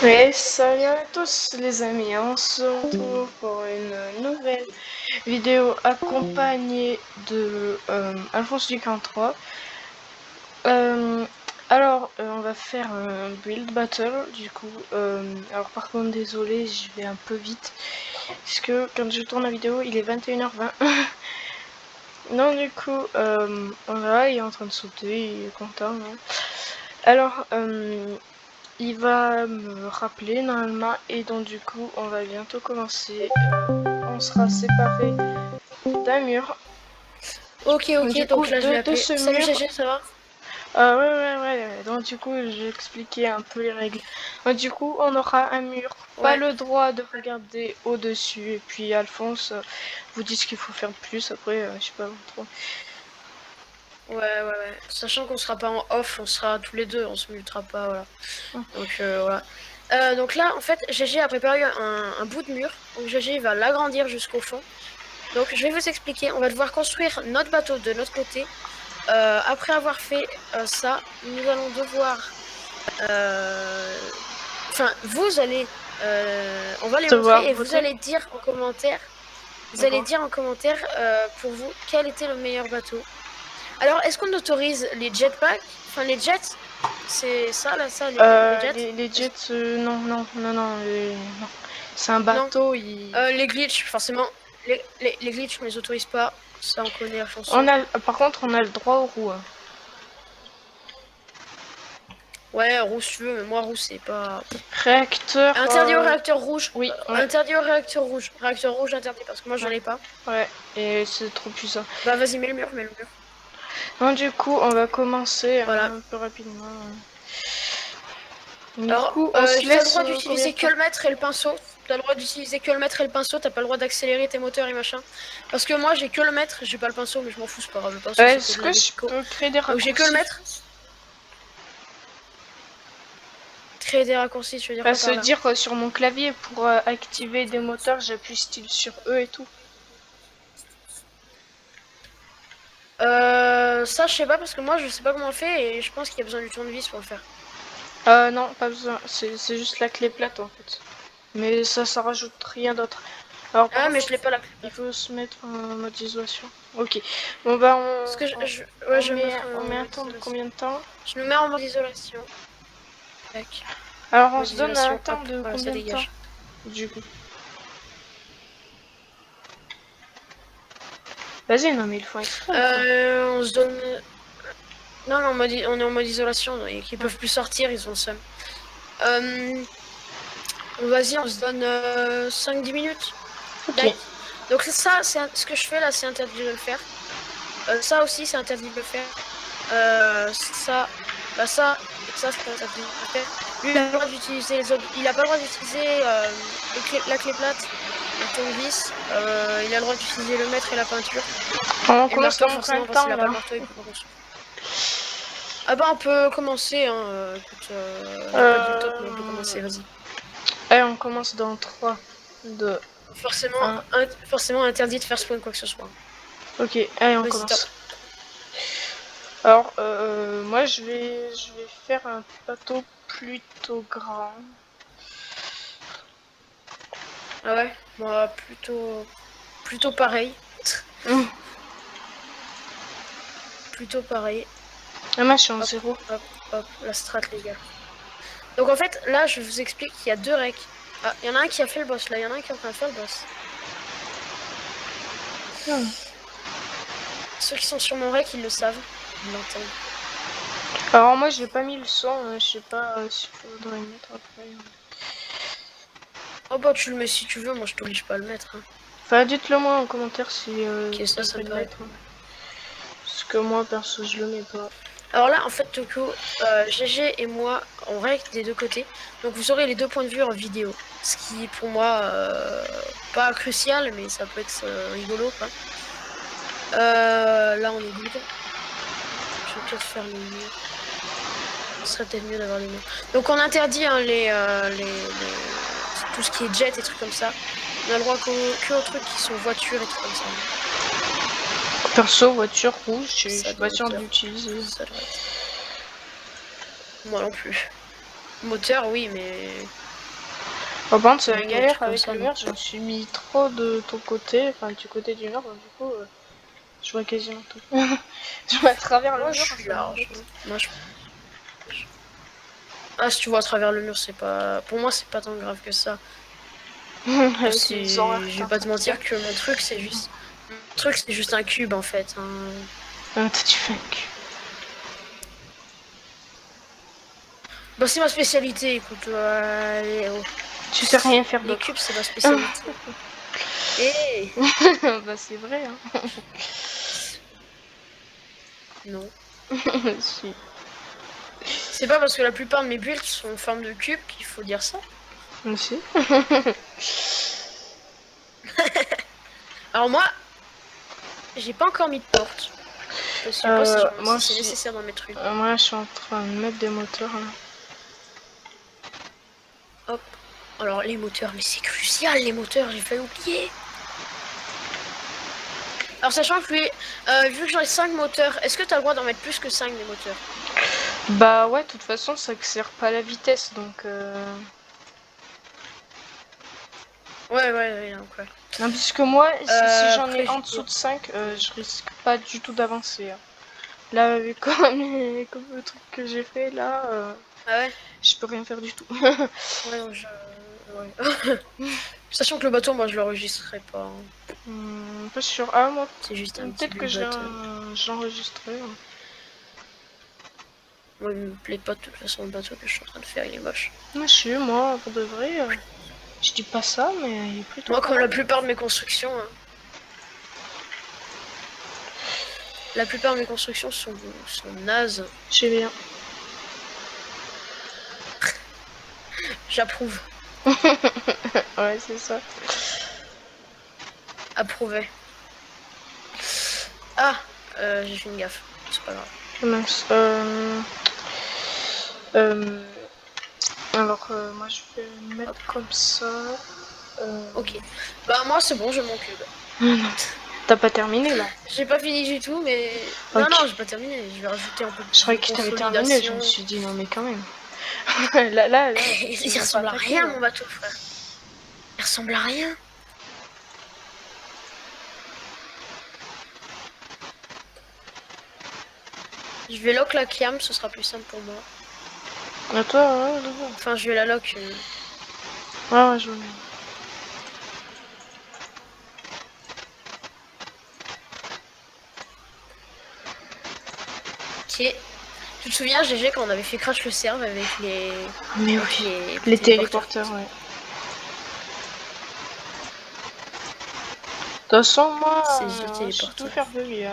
Ouais, salut à tous les amis, on se retrouve pour une nouvelle vidéo accompagnée de Alphonse du 43. On va faire un build battle du coup. Alors par contre désolé, je vais un peu vite parce que quand je tourne la vidéo il est 21h20. Non du coup, voilà, il est en train de sauter, il est content. Hein. Alors, il va me rappeler normalement et donc du coup on va bientôt commencer. On sera séparés d'un mur. Ok, Du donc coup là je vais de appeler. ce Salut mur. GG, ça va? Ouais. Donc du coup je vais expliquer un peu les règles. Donc, du coup on aura un mur, pas Ouais. le droit de regarder au-dessus. Et puis Alphonse vous dit ce qu'il faut faire de plus. Après je sais pas trop. Ouais. Sachant qu'on sera pas en off, on sera tous les deux, on se mutera pas, voilà. Donc voilà. Donc là, en fait, GG a préparé un bout de mur. Donc GG va l'agrandir jusqu'au fond. Donc je vais vous expliquer. On va devoir construire notre bateau de notre côté. Après avoir fait ça, nous allons devoir. Enfin, vous allez. On va les Devoir montrer et vous voter. allez dire en commentaire. Vous allez dire en commentaire pour vous quel était le meilleur bateau. Alors, est-ce qu'on autorise les jetpacks? Enfin, les jets? C'est ça, là, ça, les jets? Les jets, non. Non. C'est un Non. bateau, il... Les glitches, forcément. Les glitches, on les autorise pas. Ça, on connaît la chanson. Par contre, on a le droit aux roues. Hein. Ouais, rouge, si tu veux, mais moi, rouge, c'est pas... Réacteur... Interdit au réacteur rouge. Oui, ouais. Interdit au réacteur rouge. Réacteur rouge interdit, parce que moi, j'en ai pas. Ouais, et c'est trop puissant. Bah, vas-y, mets le mur. Non, du coup, on va commencer Voilà. un peu rapidement. Du Alors, coup, on se t'as laisse le droit combien d'utiliser de que le mètre et le pinceau. T'as le droit d'utiliser que le mètre et le pinceau. T'as pas le droit d'accélérer tes moteurs et machin. Parce que moi, j'ai que le mètre. J'ai pas le pinceau, mais je m'en fous, c'est pas grave. Le pinceau, c'est Est-ce que de que la je déco. peux créer des Donc, raccourcis? j'ai que le mètre. Créer des raccourcis, tu veux dire Ça quoi se par là? dire sur mon clavier pour activer des moteurs, j'appuie style sur E et tout. Ça, je sais pas parce que moi, je sais pas comment on le fait et je pense qu'il y a besoin du tournevis pour le faire. Non, pas besoin. C'est juste la clé plate en fait. Mais ça rajoute rien d'autre. Alors, par Ah, contre, mais je l'ai pas là. il faut se mettre en mode isolation. Ok. Bon bah Parce que on je vais me mettre on en met un mode temps de isolation. combien de temps? Je me mets en mode isolation. Tac. Alors on Mode se donne un isolation, temps hop, de voilà, ça combien de temps dégage. du coup? Vas-y, non mais il faut exprès. On se donne. Non, on est en mode isolation, donc ils peuvent plus sortir, ils ont le seum. Vas-y, on se donne 5-10 minutes. Ok. Donc ça, ce que je fais là, c'est interdit de le faire. Ça aussi, c'est interdit de le faire. Ça, bah ça, et ça, c'est interdit de le faire. Lui, il a pas le droit d'utiliser il a pas le droit d'utiliser la clé plate, le tournevis. Il a le droit d'utiliser le mètre et la peinture. On Et le commence marteau, dans combien forcément, de parce temps qu'il a pas là? le marteau, il peut pas construire. Ah bah on peut commencer, hein. Écoute, on n'a pas dit le top, mais on peut commencer, vas-y. Allez, on commence dans 3, 2, Forcément, 1. forcément interdit de faire spawn quoi que ce soit. Ok, allez, on Vas-y, commence. top. Alors, moi je vais faire un bateau plutôt grand. Ah ouais, moi plutôt pareil. Plutôt pareil. Ah, moi je suis en Hop, 0. hop, la strat les gars. Donc en fait, là je vous explique qu'il y a 2 recs. Ah, il y en a un qui a fait le boss là, il y en a un qui est en train de faire le boss. Ceux qui sont sur mon rec, ils le savent, ils l'entendent. Alors moi j'ai pas mis le son, je sais pas s'il faudrait le mettre après. Oh bah tu le mets si tu veux, moi je t'oblige pas à le mettre. Hein. Enfin dites-le moi en commentaire si Ok, ça vous me le va. mettre. Parce que moi perso je le mets pas. Alors là, en fait, du coup, GG et moi, on règle des 2 côtés. Donc vous aurez les 2 points de vue en vidéo. Ce qui, pour moi, pas crucial, mais ça peut être rigolo, quoi. Là, on est good. Je vais peut-être faire les murs. Ce serait peut-être mieux d'avoir les murs. Donc on interdit hein, tout ce qui est jet et trucs comme ça. On a le droit que aux trucs qui sont voitures et trucs comme ça. Perso, voiture rouge, je suis pas sûr d'utiliser. Ça doit être. Moi non plus. Moteur, oui, mais Par contre, c'est la Des galère trucs comme avec ça, le non. mur, je me suis mis trop de ton côté, enfin du côté du mur, donc du coup, je vois quasiment tout. Je vois à travers le Moi, je mur, suis ça large. m'embête. Moi, Ah, si tu vois à travers le mur, c'est pas. Pour moi, c'est pas tant grave que ça. Avec les horreurs que Je t'es vais en pas train te de faire. mentir que mon truc, c'est juste. Mon truc, c'est juste un cube en fait. Ah, toi, tu fais un cul. Bah, c'est ma spécialité, écoute. Allez, oh. Tu sais rien faire Les d'autre. cubes, c'est ma spécialité. Eh Bah c'est vrai, hein. Non. Si. C'est pas parce que la plupart de mes builds sont en forme de cube qu'il faut dire ça. Si. Alors, moi, j'ai pas encore mis de porte. Parce que je sais pas si Moi, c'est nécessaire dans mes trucs. moi, je suis en train de mettre des moteurs là. Hop. Alors, les moteurs, mais c'est crucial, les moteurs, j'ai failli oublier. Alors, sachant que vu que j'en ai 5 moteurs, est-ce que tu as le droit d'en mettre plus que 5 des moteurs? Bah ouais, de toute façon, ça accélère pas la vitesse, donc... Ouais, donc ouais. Non, puisque moi, si j'en ai après, en dessous de 5, je risque pas du tout d'avancer. Hein. Là, comme le truc que j'ai fait, là, Ah ouais? je peux rien faire du tout. Ouais, donc ouais. Sachant que le bateau, moi, je l'enregistrerai pas. Pas sûr. Ah, moi, C'est juste un petit peut-être que build bateau. je l'enregistrerai. Hein. Moi, il me plaît pas de toute façon, le bateau que je suis en train de faire, il est moche. Moi, pour de vrai, je dis pas ça, mais il est plutôt... Moi, comme la plupart de mes constructions... La plupart de mes constructions sont nazes. Je sais bien. J'approuve. Ouais, c'est ça. Approuvé. Ah, j'ai fait une gaffe. C'est pas grave. Mince. Alors, moi, je vais le mettre comme ça. Ok. Bah, moi, c'est bon, je m'occupe. Non. T'as pas terminé, là? J'ai pas fini du tout, mais... Okay. Non, j'ai pas terminé. Je vais rajouter un peu de Je croyais que t'avais terminé, je me suis dit, non, mais quand même. là, il ressemble à rien, mon bateau, frère. Il ressemble à rien. Je vais lock la cam, ce sera plus simple pour moi. À toi, ouais. Enfin, je vais la lock. Ouais, je vois. Ok. Tu te souviens, GG, quand on avait fait crash le serve avec les... Mais oui, les téléporteurs, ouais. De toute façon, moi, je sais tout faire de lui.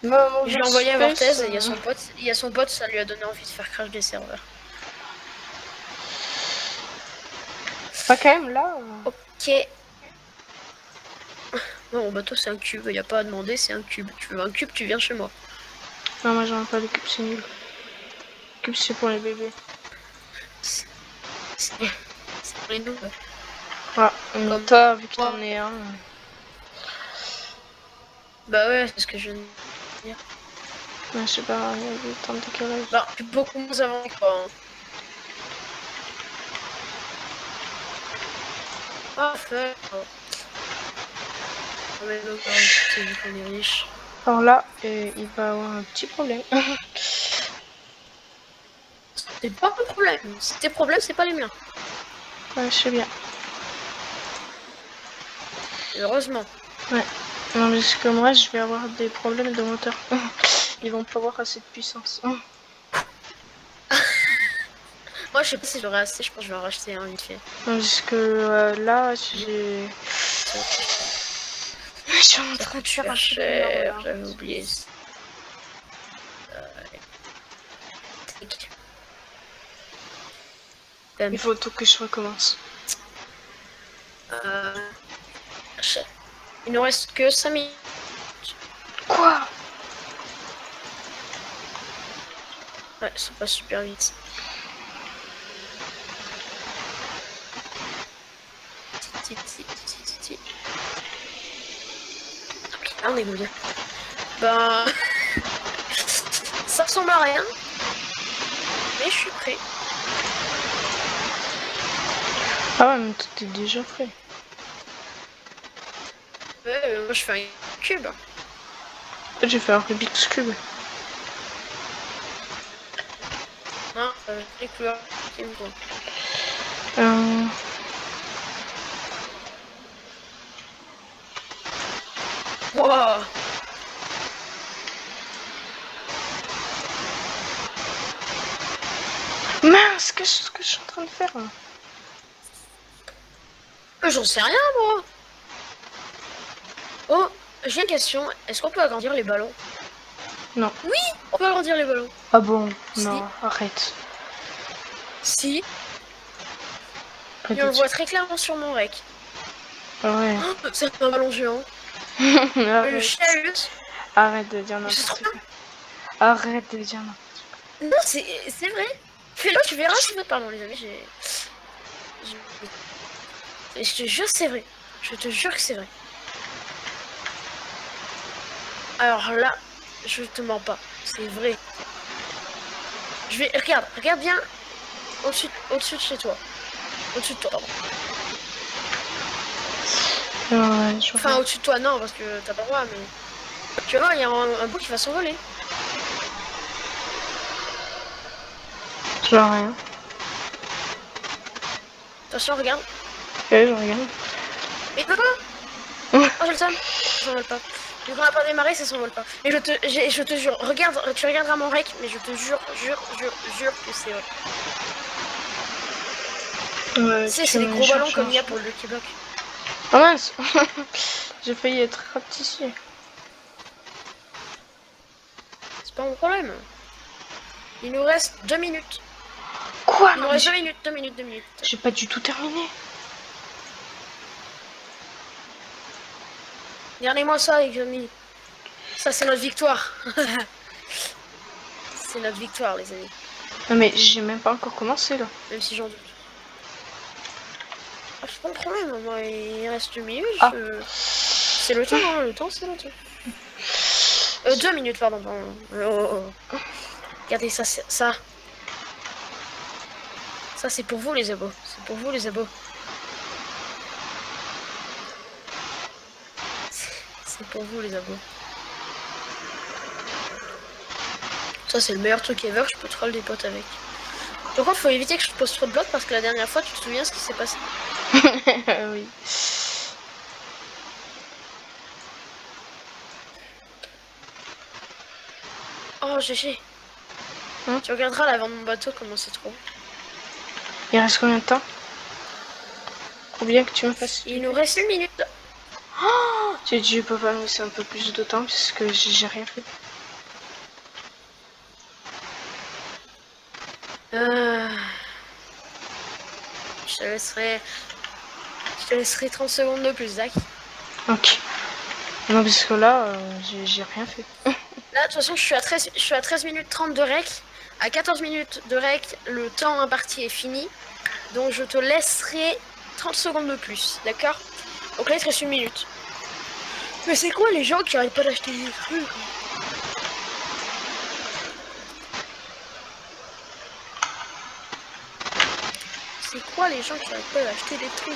Je l'ai envoyé à Vortez et il y a son pote, ça lui a donné envie de faire crash des serveurs. Pas quand même là. Ok. Non, mon bateau c'est un cube, il n'y a pas à demander, c'est un cube. Tu veux un cube, tu viens chez moi. Non, moi j'en ai pas de cube, c'est nul. Le cube c'est pour les bébés. C'est pour les noobs. Ouais, mais toi, vu que t'en es un. Bah ouais, c'est ce que je viens de dire. Ouais, je sais pas, il y a des temps de décalage. Bah, je suis beaucoup moins avant que toi. Hein. Parfait. C'est vu qu'on est riche. Alors là, il va avoir un petit problème. C'est pas un problème. Si tes problèmes, c'est pas les miens. Ouais, je sais bien. Heureusement. Ouais. Non, parce que moi, je vais avoir des problèmes de moteur. Ils vont pas avoir assez de puissance. Moi, je sais pas si j'aurai assez. Je pense que je vais en racheter un vite fait. Non, parce que là, j'ai... Je suis en train de faire un cher. J'avais oublié. Il faut tout que je recommence. Il nous reste que 5 minutes. Quoi? Ouais, ça passe super vite. Ok, là on est bien. Ben... ça ressemble à rien. Mais je suis prêt. Ah ouais, mais tout est déjà fait. Ouais, moi je fais un cube. J'ai fait un Rubik's Cube. Non, les couleurs qui me font. Euh... Wow. Mince, qu'est-ce que je suis en train de faire là? J'en sais rien, moi. Oh, j'ai une question. Est-ce qu'on peut agrandir les ballons? Non. Oui, on peut agrandir les ballons. Ah bon? Si. Non, arrête. Si. Pas Et on de le voit très clairement sur mon rec. Ah ouais. Oh, c'est un ballon géant. Le Arrête. chariot. Arrête de dire C'est trop n'importe quoi. Arrête de dire n'importe quoi. Non, c'est vrai. Fais-le, tu verras, c'est vrai. Pardon, les amis, Et je te jure, c'est vrai. Je te jure que c'est vrai. Alors là, je te mens pas. C'est vrai. Je vais... Regarde bien au-dessus de chez toi. Au-dessus de toi, pardon. Ouais, je Enfin, au-dessus de toi, non, parce que t'as pas le droit, mais... Tu vas voir, il y a un bout qui va s'envoler. Je vois rien. Attention, regarde. Ouais, je regarde. Mais quoi? Oh, j'ai le seum. Ça s'envole pas. Vu qu'on n'a pas démarré, ça s'envole pas. Mais je te jure, regarde, tu regarderas mon rec, mais je te jure que c'est vrai. Ouais, Tu sais, c'est les gros ballons comme il y a pour le Lucky Block. Oh mince. J'ai failli être rapetisé. C'est pas mon problème. Il nous reste 2 minutes. Quoi? Il nous reste 2 minutes, 2 minutes, 2 minutes. J'ai pas du tout terminé. Regardez-moi ça, les amis. Ça, c'est notre victoire. C'est notre victoire, les amis. Non mais j'ai même pas encore commencé là. Même si j'en doute. Ah, c'est pas le problème, moi, il reste 2 minutes. Ah. C'est le temps, hein, le temps, c'est le temps. 2 minutes, pardon. Oh. Regardez ça, ça. Ça, c'est pour vous, les abos. C'est pour vous, les abos. C'est pour vous, les abos. Ça, c'est le meilleur truc ever. Je peux troll des potes avec. Par contre, faut éviter que je pose trop de blocs parce que la dernière fois, tu te souviens ce qui s'est passé? Oui. Oh, GG. Tu regarderas l'avant de mon bateau comment c'est trop. Il reste combien de temps? Faut bien que tu me fasses. Il nous reste 1 minute. Oh, j'ai dit je peux pas me laisser un peu plus de temps puisque j'ai rien fait. Je te laisserai 30 secondes de plus, Zach. Ok. Non parce que là, j'ai rien fait. Là, de toute façon, je suis à 13 minutes 30 de rec. À 14 minutes de rec, le temps imparti est fini. Donc, je te laisserai 30 secondes de plus, d'accord? Donc là, il te reste 1 minute. Mais c'est quoi les gens qui arrêtent pas d'acheter des trucs? C'est quoi les gens qui arrêtent pas d'acheter des trucs?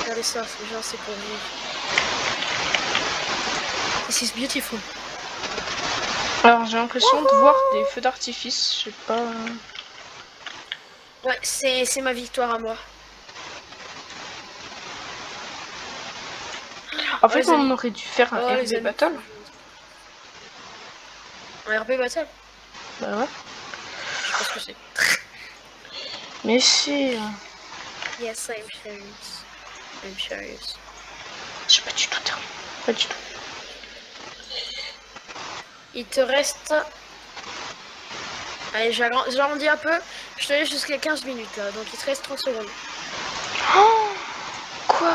Regardez ça, ces gens, c'est pour vous. This is beautiful. Alors j'ai l'impression de voir des feux d'artifice, je sais pas. Ouais, c'est ma victoire à moi. En fait, on aurait dû faire un les RB amis. Battle. Un RB Battle? Bah ouais. Je sais pas ce que c'est. Mais si. Yes, I'm serious. I'm serious. J'ai pas du tout terminé. Pas du tout. Il te reste... Allez, j'arrondis un peu. Je te laisse jusqu'à 15 minutes là, donc il te reste 30 secondes. Oh, quoi?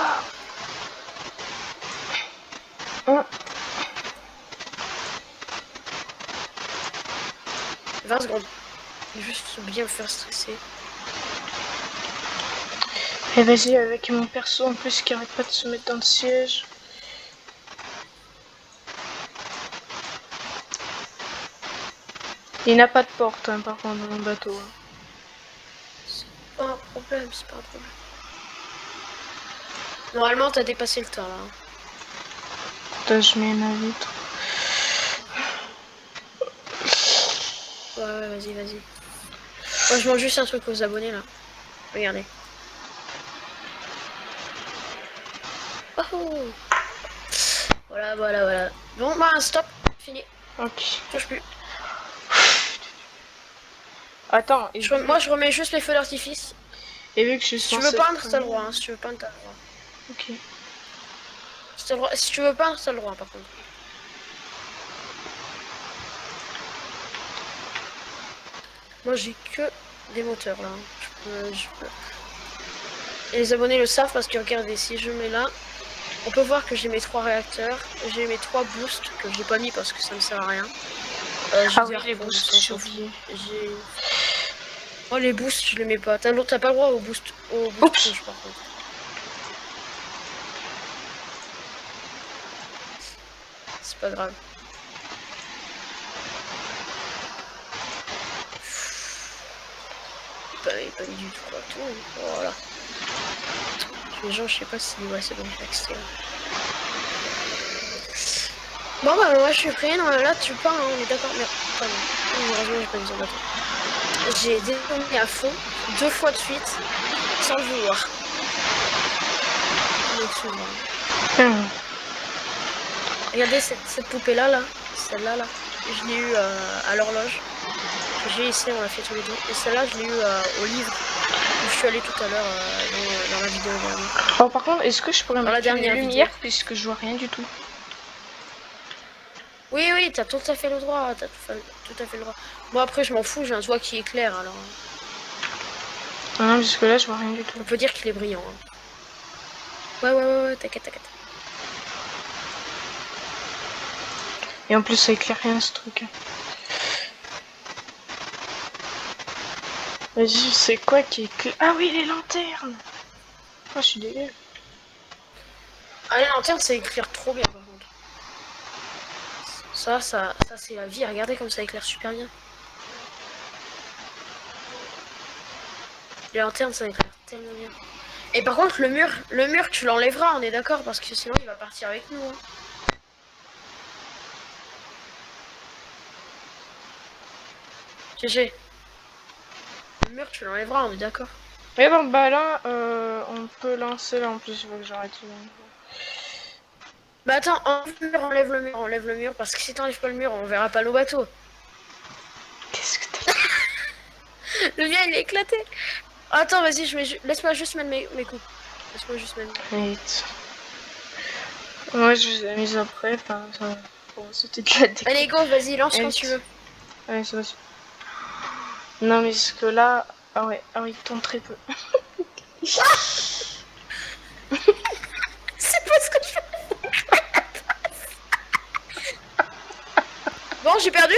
20 secondes. Juste bien me faire stresser. Et vas-y, avec mon perso en plus qui arrête pas de se mettre dans le siège. Il n'a pas de porte, hein, par contre, dans mon bateau. pas un problème, c'est pas un problème. Normalement, t'as dépassé le temps là. Putain, je mets ma vitre. Ouais, vas-y, vas-y. Moi, je mange juste un truc aux abonnés là. Regardez. Oh. Voilà, voilà, voilà. Bon, bah, stop. Fini. Ok. Touche plus. Attends, Moi, je remets juste les feux d'artifice. Et vu que je suis Si tu veux censée peindre, t'as le prendre- droit. Hein. Si tu veux peindre, t'as le droit. Ok. Si tu veux peindre, t'as le droit, par contre. Moi, j'ai que des moteurs là. Je peux... Et les abonnés le savent parce que regardez, si je mets là, on peut voir que j'ai mes 3 réacteurs, j'ai mes 3 boosts que j'ai pas mis parce que ça ne sert à rien. Ah oui, les boosts, j'ai oublié. Oh, les boosts, je les mets pas. T'as pas le droit au boost rouge par contre. C'est pas grave. Pas mis du tout quoi. Tout, voilà. Les gens, je sais pas si... Ouais, c'est bon, j'ai accès là. Bon bah moi je suis prêt, non, là tu pars, hein, on est d'accord, mais pardon, heureusement j'ai pas besoin d'attendre. J'ai détourné à fond, 2 fois de suite, sans le vouloir. Regardez cette poupée là, celle-là là, je l'ai eu à l'horloge. J'ai ici, on l'a fait tous les deux. Et celle-là je l'ai eu au livre, où je suis allée tout à l'heure dans la vidéo dernière. Oh par contre, est-ce que je pourrais dans mettre la dernière une lumière vidéo. puisque je vois rien du tout? Oui, oui, t'as tout à fait le droit, t'as tout à fait le droit. Moi après je m'en fous, j'ai un toit qui éclaire alors. Ah non, jusque là je vois rien du tout. On peut dire qu'il est brillant. Hein. Ouais, t'inquiète. Et en plus ça éclaire rien ce truc. Vas-y, c'est quoi qui éclaire? Ah oui, les lanternes! Oh, je suis dégueu. Ah, les lanternes ça éclaire trop bien par contre. Ça c'est la vie, regardez comme ça éclaire super bien. Les lanternes ça éclaire tellement bien. Et par contre le mur tu l'enlèveras, on est d'accord, parce que sinon il va partir avec nous. Hein. GG. Le mur tu l'enlèveras, on est d'accord. Et bon bah là, on peut lancer là en plus, je veux que j'arrête. Bah attends, enlève le mur, parce que si t'enlèves pas le mur, on verra pas nos bateaux. Qu'est-ce que t'as fait? Le mien il est éclaté. Attends, vas-y, laisse-moi juste mettre mes coups. Laisse-moi juste mettre. Wait. Ouais, je les ai mis après, enfin, ça... Bon, c'était de la déco. Allez, go, vas-y, lance quand tu veux. Allez, c'est possible. Non, mais ce que là... Ah ouais, il tombe très peu. C'est pas ce que je fais. Bon, j'ai perdu.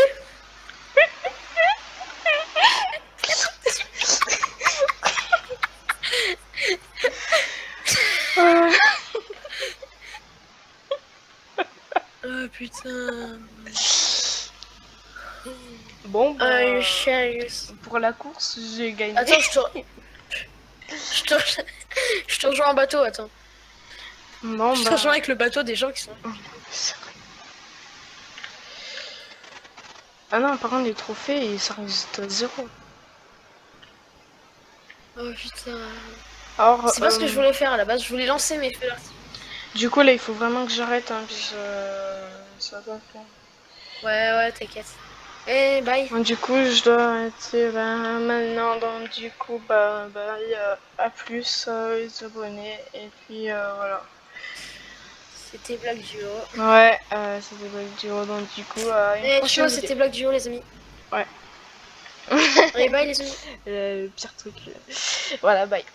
Oh putain. Bon, bah... Serious. Pour la course, j'ai gagné. Attends, je te rejoins en bateau, attends. Bon, Je te rejoins avec le bateau des gens qui sont... Ah non, par contre, les trophées, ça reste à 0. Oh putain. Alors, c'est pas ce que je voulais faire à la base, je voulais lancer mes feux d'artifice. Du coup, là, il faut vraiment que j'arrête, hein, puis ça va faire. Ouais, t'inquiète. Et bye. Du coup, je dois arrêter maintenant, donc du coup, bye, à plus les abonnés, et puis voilà. C'était Black Duo. Ouais, c'était Black Duo, donc du coup, une prochaine vidéo. C'était Black Duo, les amis. Ouais. Allez, bye les amis. Le pire truc. Voilà, bye.